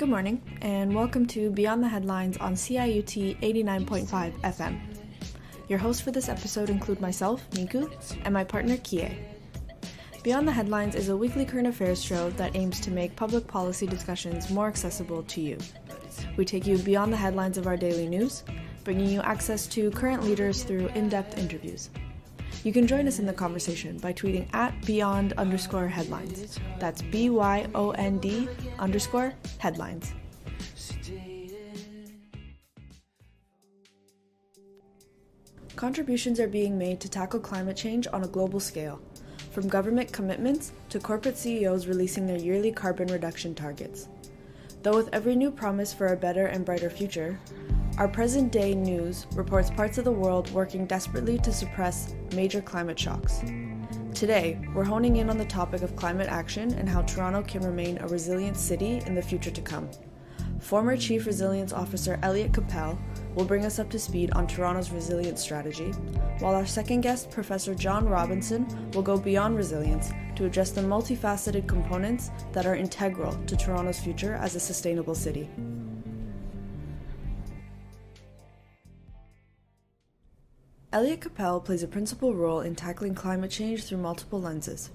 Good morning, and welcome to Beyond the Headlines on CIUT 89.5 FM. Your hosts for this episode include myself, Miku, and my partner, Kie. Beyond the Headlines is a weekly current affairs show that aims to make public policy discussions more accessible to you. We take you beyond the headlines of our daily news, bringing you access to current leaders through in-depth interviews. You can join us in the conversation by tweeting at beyond_headlines. That's BYOND_headlines. Contributions are being made to tackle climate change on a global scale, from government commitments to corporate CEOs releasing their yearly carbon reduction targets. Though with every new promise for a better and brighter future, our present-day news reports parts of the world working desperately to suppress major climate shocks. Today, we're honing in on the topic of climate action and how Toronto can remain a resilient city in the future to come. Former Chief Resilience Officer Elliot Cappell will bring us up to speed on Toronto's resilience strategy, while our second guest, Professor John Robinson, will go beyond resilience to address the multifaceted components that are integral to Toronto's future as a sustainable city. Elliot Cappell plays a principal role in tackling climate change through multiple lenses.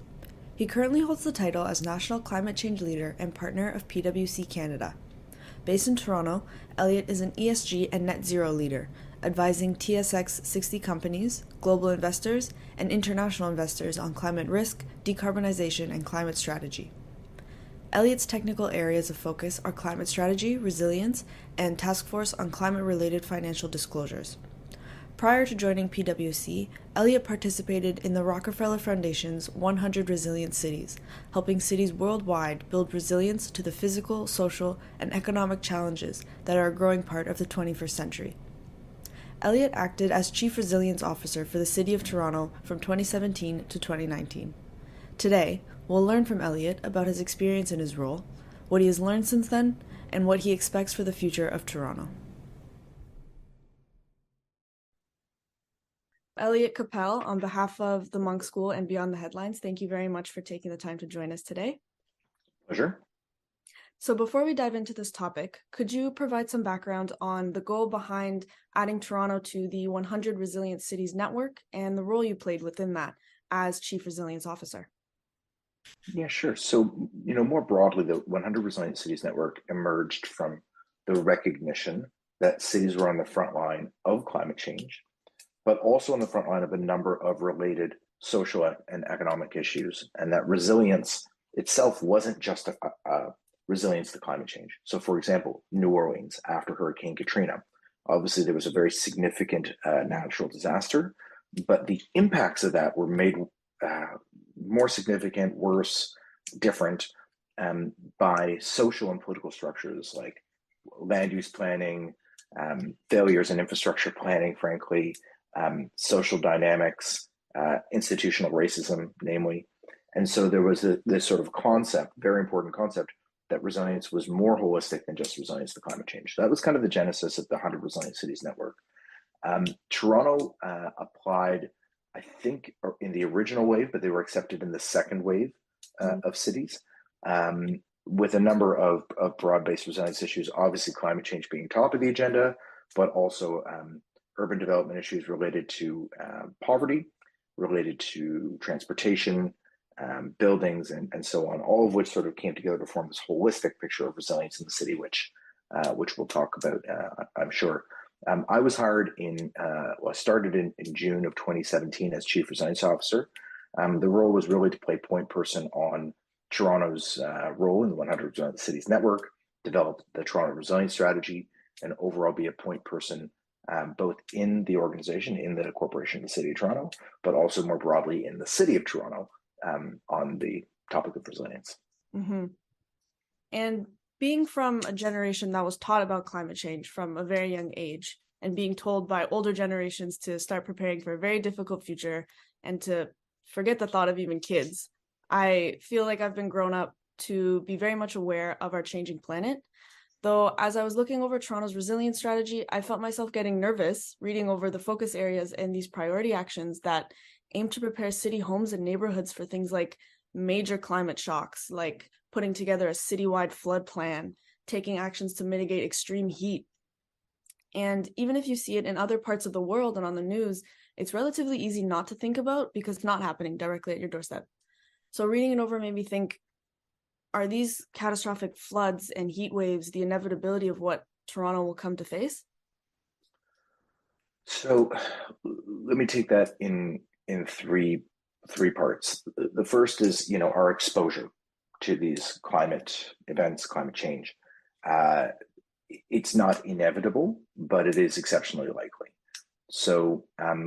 He currently holds the title as National Climate Change Leader and Partner of PwC Canada. Based in Toronto, Elliot is an ESG and net zero leader, advising TSX 60 companies, global investors, and international investors on climate risk, decarbonization, and climate strategy. Elliot's technical areas of focus are climate strategy, resilience, and task force on climate-related financial disclosures. Prior to joining PwC, Elliot participated in the Rockefeller Foundation's 100 Resilient Cities, helping cities worldwide build resilience to the physical, social, and economic challenges that are a growing part of the 21st century. Elliot acted as Chief Resilience Officer for the City of Toronto from 2017 to 2019. Today, we'll learn from Elliot about his experience in his role, what he has learned since then, and what he expects for the future of Toronto. Elliot Cappell, on behalf of the Monk School and Beyond the Headlines, thank you very much for taking the time to join us today. Pleasure. So before we dive into this topic, could you provide some background on the goal behind adding Toronto to the 100 Resilient Cities Network and the role you played within that as Chief Resilience Officer? Yeah, sure. So, more broadly, the 100 Resilient Cities Network emerged from the recognition that cities were on the front line of climate change, but also on the front line of a number of related social and economic issues, and that resilience itself wasn't just a resilience to climate change. So, for example, New Orleans after Hurricane Katrina, obviously there was a very significant natural disaster, but the impacts of that were made more significant, worse, different by social and political structures like land use planning, failures in infrastructure planning, frankly, social dynamics, institutional racism, namely. And so there was this sort of concept, very important concept, that resilience was more holistic than just resilience to climate change. So that was kind of the genesis of the 100 Resilient Cities Network. Toronto applied, I think, in the original wave, but they were accepted in the second wave of cities with a number of broad-based resilience issues, obviously climate change being top of the agenda, but also urban development issues related to poverty, related to transportation, buildings, and so on, all of which sort of came together to form this holistic picture of resilience in the city, which we'll talk about, I'm sure. I was hired I started in June of 2017 as Chief Resilience Officer. The role was really to play point person on Toronto's role in the 100 Resilient Cities Network, develop the Toronto Resilience Strategy, and overall be a point person both in the organization, in the corporation, the City of Toronto, but also more broadly in the City of Toronto on the topic of resilience. Mm-hmm. And being from a generation that was taught about climate change from a very young age and being told by older generations to start preparing for a very difficult future and to forget the thought of even kids, I feel like I've been grown up to be very much aware of our changing planet. Though, as I was looking over Toronto's resilience strategy, I felt myself getting nervous reading over the focus areas and these priority actions that aim to prepare city homes and neighborhoods for things like major climate shocks, like putting together a citywide flood plan, taking actions to mitigate extreme heat. And even if you see it in other parts of the world and on the news, it's relatively easy not to think about because it's not happening directly at your doorstep. So reading it over made me think, are these catastrophic floods and heat waves the inevitability of what Toronto will come to face? So let me take that in three parts. The first is, our exposure to these climate events, climate change. It's not inevitable, but it is exceptionally likely. So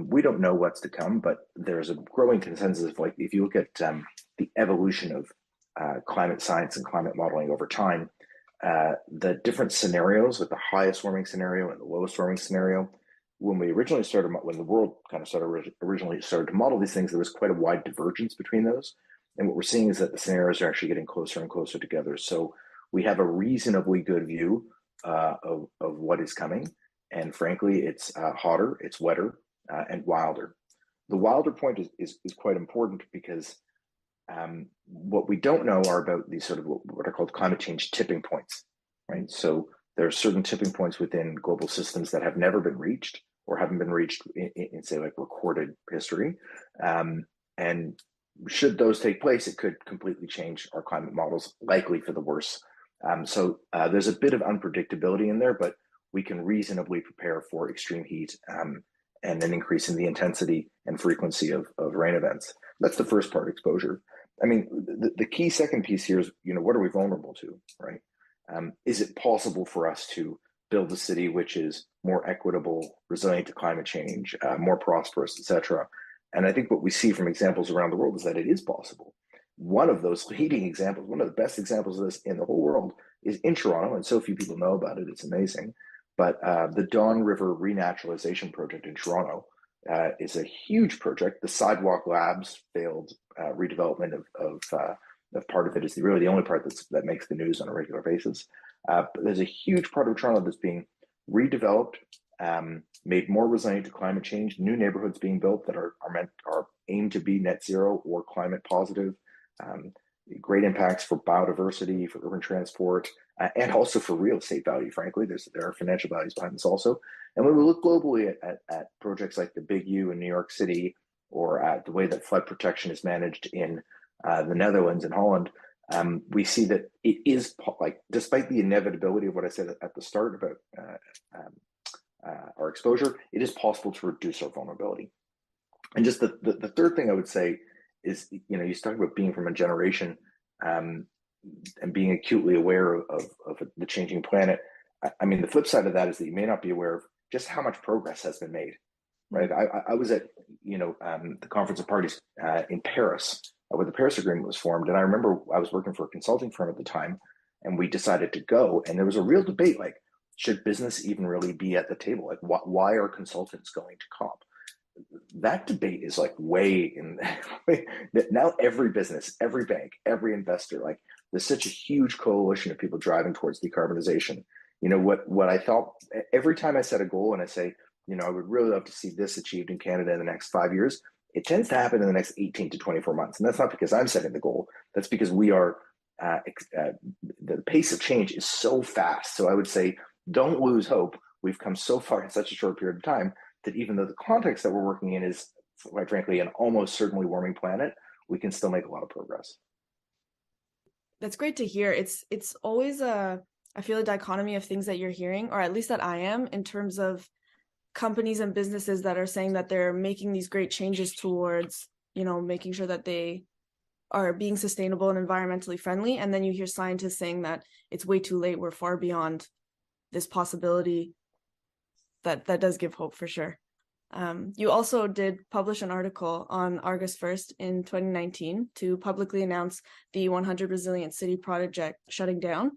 we don't know what's to come, but there's a growing consensus of, like, if you look at the evolution of climate science and climate modeling over time, the different scenarios, with the highest warming scenario and the lowest warming scenario, when the world kind of originally started to model these things, there was quite a wide divergence between those. And what we're seeing is that the scenarios are actually getting closer and closer together. So we have a reasonably good view of what is coming. And frankly, it's hotter, it's wetter, and wilder. The wilder point is quite important because what we don't know are about these sort of what are called climate change tipping points, right? So there are certain tipping points within global systems that have never been reached or haven't been reached in say, like, recorded history. And should those take place, it could completely change our climate models, likely for the worse. So there's a bit of unpredictability in there, but we can reasonably prepare for extreme heat and an increase in the intensity and frequency of rain events. That's the first part, exposure. I mean, the key second piece here is, what are we vulnerable to, right? Is it possible for us to build a city which is more equitable, resilient to climate change, more prosperous, etc.? And I think what we see from examples around the world is that it is possible. One of those leading examples, one of the best examples of this in the whole world, is in Toronto, and so few people know about it, it's amazing. But the Don River Renaturalization Project in Toronto is a huge project. The Sidewalk Labs failed redevelopment of part of it is really the only part that makes the news on a regular basis. But there's a huge part of Toronto that's being redeveloped, made more resilient to climate change. New neighborhoods being built that are aimed to be net zero or climate positive. Great impacts for biodiversity, for urban transport, and also for real estate value. Frankly, there are financial values behind this also. And when we look globally at projects like the Big U in New York City, or at the way that flood protection is managed in the Netherlands and Holland, we see that it is, like, despite the inevitability of what I said at the start about our exposure, it is possible to reduce our vulnerability. And just the third thing I would say is, you talk about being from a generation and being acutely aware of the changing planet. I mean, the flip side of that is that you may not be aware of just how much progress has been made, right? I was at, the Conference of Parties in Paris, where the Paris Agreement was formed. And I remember I was working for a consulting firm at the time, and we decided to go. And there was a real debate, like, should business even really be at the table? Like, why are consultants going to COP? That debate is, like, way in now. Every business, every bank, every investor, like, there's such a huge coalition of people driving towards decarbonization. What I thought every time I set a goal and I say, I would really love to see this achieved in Canada in the next 5 years, it tends to happen in the next 18 to 24 months. And that's not because I'm setting the goal. That's because we are, the pace of change is so fast. So I would say, don't lose hope. We've come so far in such a short period of time that even though the context that we're working in is, quite frankly, an almost certainly warming planet, we can still make a lot of progress. That's great to hear. It's always I feel a dichotomy of things that you're hearing, or at least that I am, in terms of companies and businesses that are saying that they're making these great changes towards, making sure that they are being sustainable and environmentally friendly. And then you hear scientists saying that it's way too late. We're far beyond this possibility. That does give hope for sure. You also did publish an article on August 1st in 2019 to publicly announce the 100 Resilient City project shutting down.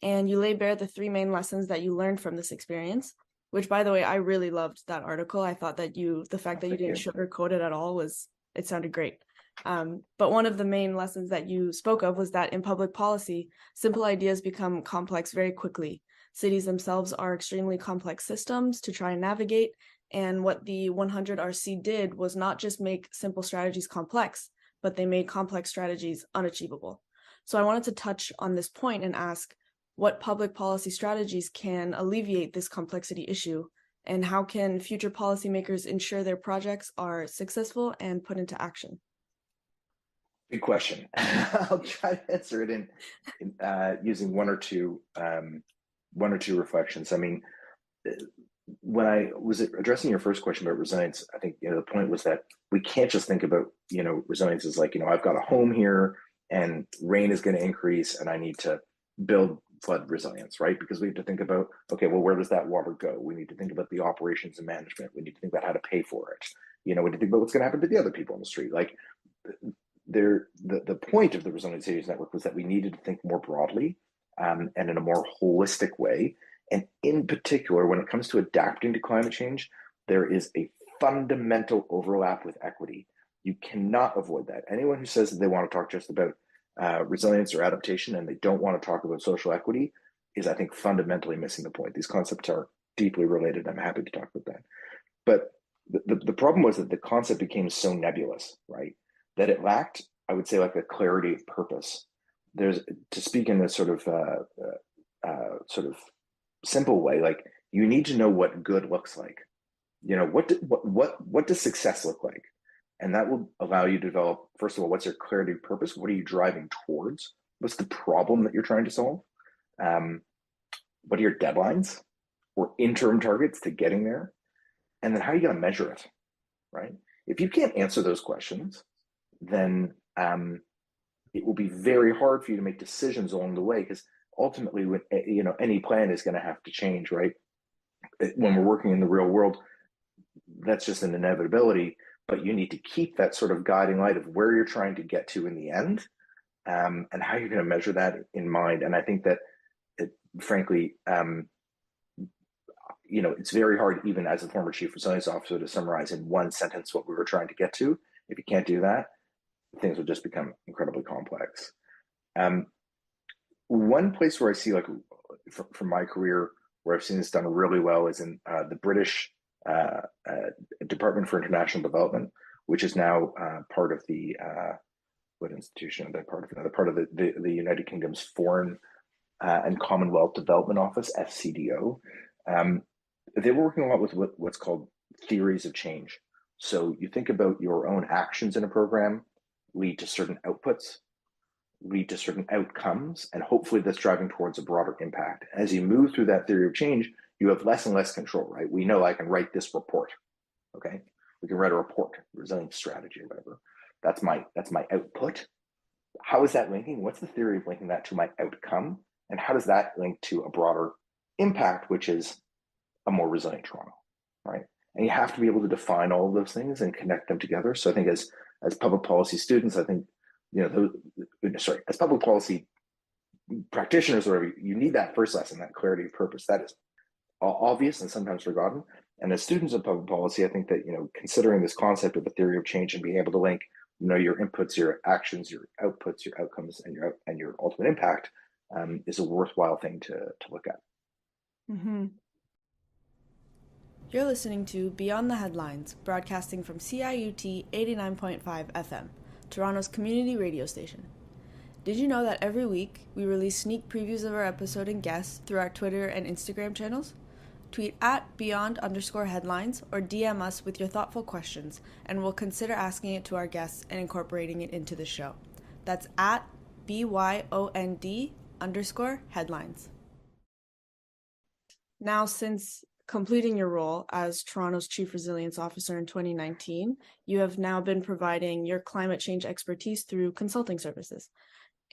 And you lay bare the three main lessons that you learned from this experience, which, by the way, I really loved that article. I thought that the fact that you didn't sugarcoat it at all it sounded great. But one of the main lessons that you spoke of was that in public policy, simple ideas become complex very quickly. Cities themselves are extremely complex systems to try and navigate. And what the 100 RC did was not just make simple strategies complex, but they made complex strategies unachievable. So I wanted to touch on this point and ask, what public policy strategies can alleviate this complexity issue, and how can future policymakers ensure their projects are successful and put into action? Good question. I'll try to answer it in using one or two reflections. I mean, when I was addressing your first question about resilience, I think the point was that we can't just think about resilience as like I've got a home here and rain is going to increase and I need to build flood resilience, right? Because we have to think about, okay, well, where does that water go? We need to think about the operations and management. We need to think about how to pay for it. We need to think about what's going to happen to the other people on the street. Like the point of the Resilient Cities Network was that we needed to think more broadly and in a more holistic way. And in particular, when it comes to adapting to climate change, there is a fundamental overlap with equity. You cannot avoid that. Anyone who says that they want to talk just about resilience or adaptation and they don't want to talk about social equity is, I think, fundamentally missing the point. These concepts are deeply related. I'm happy to talk about that. But the problem was that the concept became so nebulous, right? That it lacked, I would say, like a clarity of purpose. There's, to speak in a sort of simple way, like you need to know what good looks like. What does success look like? And that will allow you to develop, first of all, what's your clarity of purpose? What are you driving towards? What's the problem that you're trying to solve? What are your deadlines or interim targets to getting there? And then how are you going to measure it, right? If you can't answer those questions, then it will be very hard for you to make decisions along the way, because ultimately, when any plan is going to have to change, right? When we're working in the real world, that's just an inevitability. But you need to keep that sort of guiding light of where you're trying to get to in the end, and how you're going to measure that in mind. And I think that, frankly, it's very hard, even as a former chief resilience officer, to summarize in one sentence what we were trying to get to. If you can't do that, things will just become incredibly complex. One place where I see, like, from my career, where I've seen this done really well is in the British Department for International Development, which is now part of the what institution? They're part of another part of the United Kingdom's Foreign and Commonwealth Development Office, FCDO. They were working a lot with what's called theories of change. So you think about your own actions in a program lead to certain outputs, lead to certain outcomes, and hopefully that's driving towards a broader impact. As you move through that theory of change, you have less and less control, right? We know I can write this report, okay? We can write a report, resilience strategy or whatever. That's my output. How is that linking? What's the theory of linking that to my outcome? And how does that link to a broader impact, which is a more resilient Toronto, right? And you have to be able to define all of those things and connect them together. So I think as public policy students, I think, as public policy practitioners, or you need that first lesson, that clarity of purpose. That is obvious and sometimes forgotten. And as students of public policy, I think that, considering this concept of the theory of change and being able to link, your inputs, your actions, your outputs, your outcomes, and your ultimate impact is a worthwhile thing to look at. Mm-hmm. You're listening to Beyond the Headlines, broadcasting from CIUT 89.5 FM, Toronto's community radio station. Did you know that every week we release sneak previews of our episode and guests through our Twitter and Instagram channels? Tweet at beyond_headlines or DM us with your thoughtful questions, and we'll consider asking it to our guests and incorporating it into the show. That's at BYOND_headlines. Now, since completing your role as Toronto's Chief Resilience Officer in 2019, you have now been providing your climate change expertise through consulting services.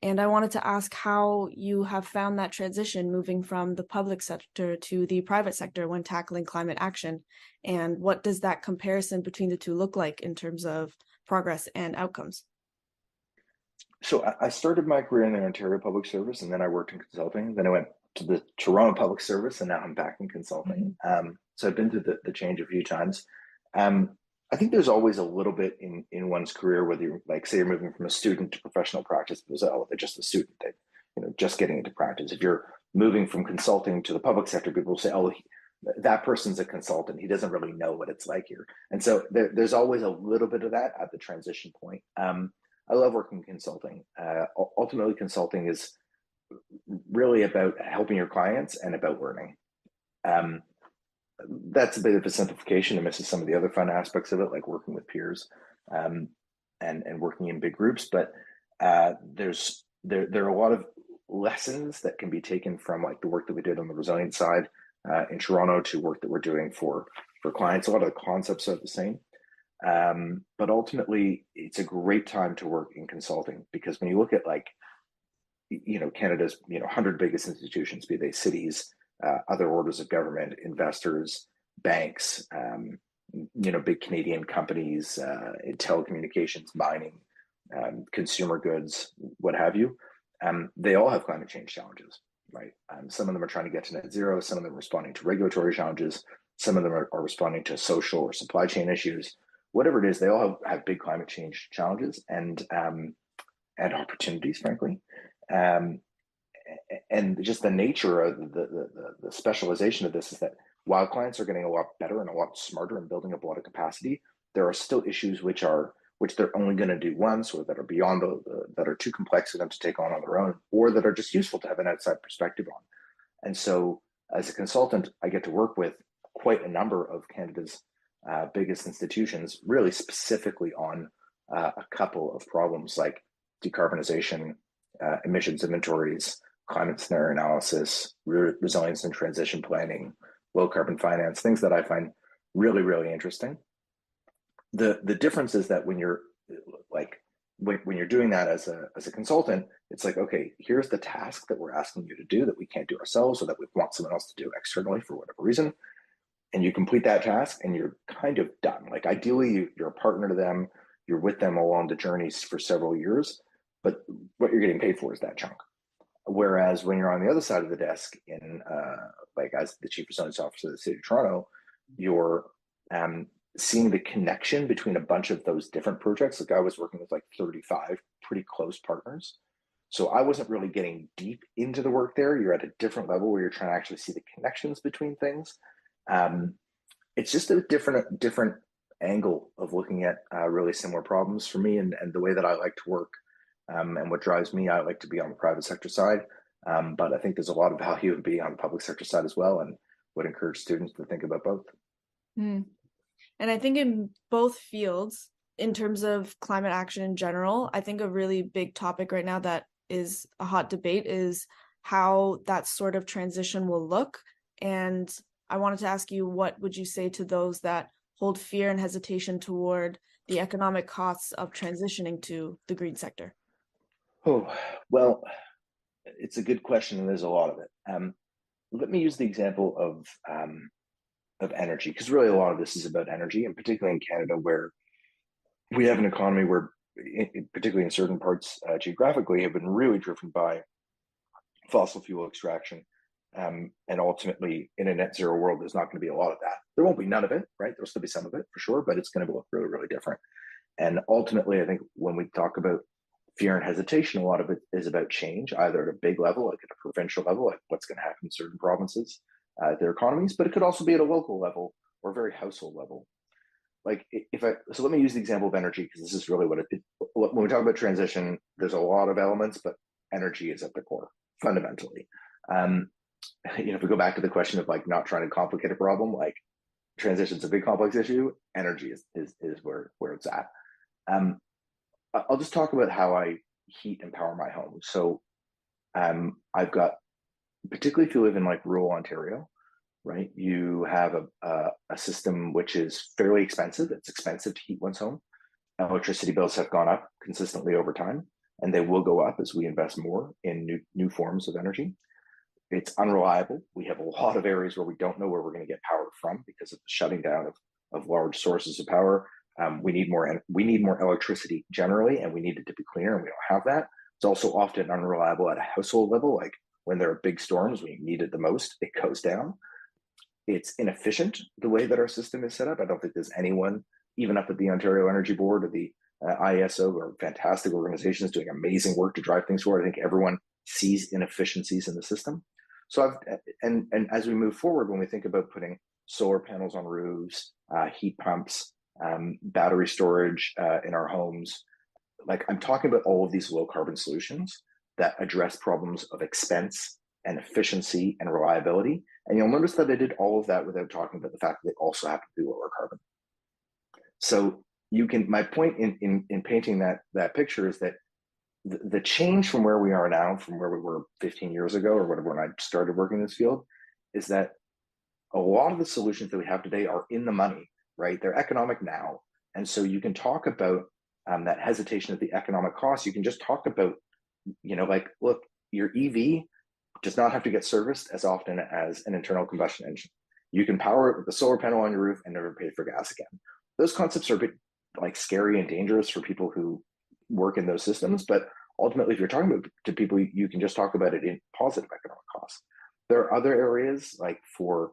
And I wanted to ask how you have found that transition moving from the public sector to the private sector when tackling climate action, and what does that comparison between the two look like in terms of progress and outcomes? So I started my career in the Ontario Public Service, and then I worked in consulting. Then I went to the Toronto Public Service, and now I'm back in consulting. So I've been through the change a few times. I think there's always a little bit in one's career, whether you're, like, say you're moving from a student to professional practice, because they're just a student, just getting into practice. If you're moving from consulting to the public sector, people will say, oh, that person's a consultant. He doesn't really know what it's like here. And so there's always a little bit of that at the transition point. I love working in consulting. Ultimately, consulting is really about helping your clients and about learning. Um, that's a bit of a simplification. It misses some of the other fun aspects of it, like working with peers um, and working in big groups. But there are a lot of lessons that can be taken from like the work that we did on the resilience side in Toronto to work that we're doing for clients. A lot of the concepts are the same. But ultimately, it's a great time to work in consulting because when you look at like, Canada's, 100 biggest institutions, be they cities, other orders of government, investors, banks, big Canadian companies, in telecommunications, mining, consumer goods, what have you, they all have climate change challenges, right? Some of them are trying to get to net zero. Some of them are responding to regulatory challenges. Some of them are responding to social or supply chain issues. Whatever it is, they all have big climate change challenges and opportunities, frankly. Um, and just the nature of the specialization of this is that while clients are getting a lot better and a lot smarter and building up a lot of capacity, there are still issues which they're only going to do once, or that are beyond that are too complex for them to take on their own, or that are just useful to have an outside perspective on. And so, as a consultant, I get to work with quite a number of Canada's biggest institutions, really specifically on a couple of problems like decarbonization, emissions inventories, climate scenario analysis, resilience and transition planning, low carbon finance, things that I find really, really interesting. The difference is that when you're like when you're doing that as a consultant, it's like, okay, here's the task that we're asking you to do that we can't do ourselves or that we want someone else to do externally for whatever reason. And you complete that task and you're kind of done. Like ideally you're a partner to them, you're with them along the journeys for several years, but what you're getting paid for is that chunk. Whereas when you're on the other side of the desk in like as the chief resilience officer of the city of Toronto, you're seeing the connection between a bunch of those different projects. Like I was working with like 35 pretty close partners. So I wasn't really getting deep into the work there. You're at a different level where you're trying to actually see the connections between things. It's just a different angle of looking at really similar problems for me and the way that I like to work. And what drives me, I like to be on the private sector side. But I think there's a lot of value in being on the public sector side as well, and would encourage students to think about both. Mm. And I think in both fields, in terms of climate action in general, I think a really big topic right now that is a hot debate is how that sort of transition will look. And I wanted to ask you, what would you say to those that hold fear and hesitation toward the economic costs of transitioning to the green sector? Oh, well, it's a good question, and there's a lot of it. Let me use the example of energy, because really a lot of this is about energy, and particularly in Canada, where we have an economy where, particularly in certain parts geographically, have been really driven by fossil fuel extraction. And ultimately, in a net zero world, there's not going to be a lot of that. There won't be none of it, right? There'll still be some of it for sure, but it's going to look really, really different. And ultimately, I think when we talk about fear and hesitation, a lot of it is about change, either at a big level, like at a provincial level, like what's going to happen in certain provinces, their economies, but it could also be at a local level or very household level. Like so let me use the example of energy, because this is really when we talk about transition, there's a lot of elements, but energy is at the core fundamentally. If we go back to the question of like not trying to complicate a problem, like transition's a big complex issue, energy is where it's at. I'll just talk about how I heat and power my home. So I've got, particularly if you live in like rural Ontario, right? You have a system which is fairly expensive. It's expensive to heat one's home. Electricity bills have gone up consistently over time, and they will go up as we invest more in new forms of energy. It's unreliable. We have a lot of areas where we don't know where we're going to get power from because of the shutting down of large sources of power. We need more electricity generally, and we need it to be cleaner, and we don't have that. It's also often unreliable at a household level. Like when there are big storms, we need it the most, it goes down. It's inefficient the way that our system is set up. I don't think there's anyone, even up at the Ontario Energy Board or the ISO, are fantastic organizations doing amazing work to drive things forward. I think everyone sees inefficiencies in the system. So and as we move forward, when we think about putting solar panels on roofs, heat pumps, battery storage in our homes, like I'm talking about all of these low carbon solutions that address problems of expense, and efficiency and reliability. And you'll notice that I did all of that without talking about the fact that they also have to be lower carbon. So my point in painting that picture is that the change from where we are now, from where we were 15 years ago or whatever, when I started working in this field, is that a lot of the solutions that we have today are in the money, right? They're economic now. And so you can talk about that hesitation at the economic cost. You can just talk about, like, look, your EV does not have to get serviced as often as an internal combustion engine. You can power it with a solar panel on your roof and never pay for gas again. Those concepts are a bit like scary and dangerous for people who work in those systems. But ultimately, if you're talking about to people, you can just talk about it in positive economic costs. There are other areas like for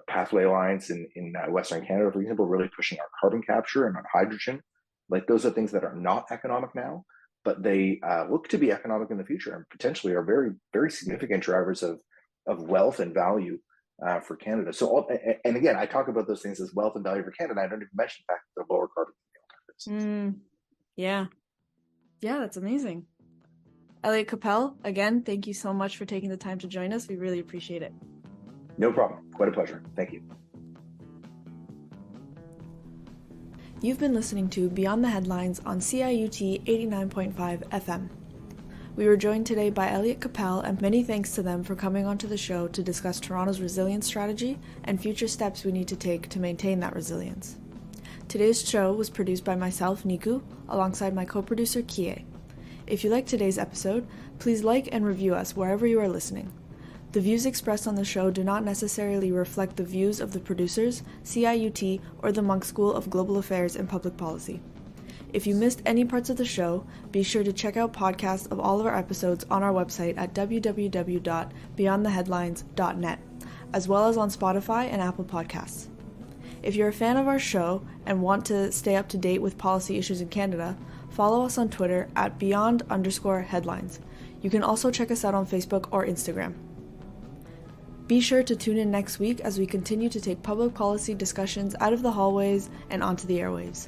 Pathway Alliance in Western Canada, for example, really pushing our carbon capture and on hydrogen. Like those are things that are not economic now, but they look to be economic in the future and potentially are very, very significant drivers of wealth and value for Canada. So, and again, I talk about those things as wealth and value for Canada. I don't even mention the fact that they're lower carbon than the alternatives. Yeah, that's amazing. Elliot Cappell, again, thank you so much for taking the time to join us. We really appreciate it. No problem. Quite a pleasure. Thank you. You've been listening to Beyond the Headlines on CIUT 89.5 FM. We were joined today by Elliot Cappell, and many thanks to them for coming onto the show to discuss Toronto's resilience strategy and future steps we need to take to maintain that resilience. Today's show was produced by myself, Niku, alongside my co-producer, Kie. If you liked today's episode, please like and review us wherever you are listening. The views expressed on the show do not necessarily reflect the views of the producers, CIUT, or the Monk School of Global Affairs and Public Policy. If you missed any parts of the show, be sure to check out podcasts of all of our episodes on our website at www.beyondtheheadlines.net, as well as on Spotify and Apple Podcasts. If you're a fan of our show and want to stay up to date with policy issues in Canada, follow us on Twitter at beyond_headlines. You can also check us out on Facebook or Instagram. Be sure to tune in next week as we continue to take public policy discussions out of the hallways and onto the airwaves.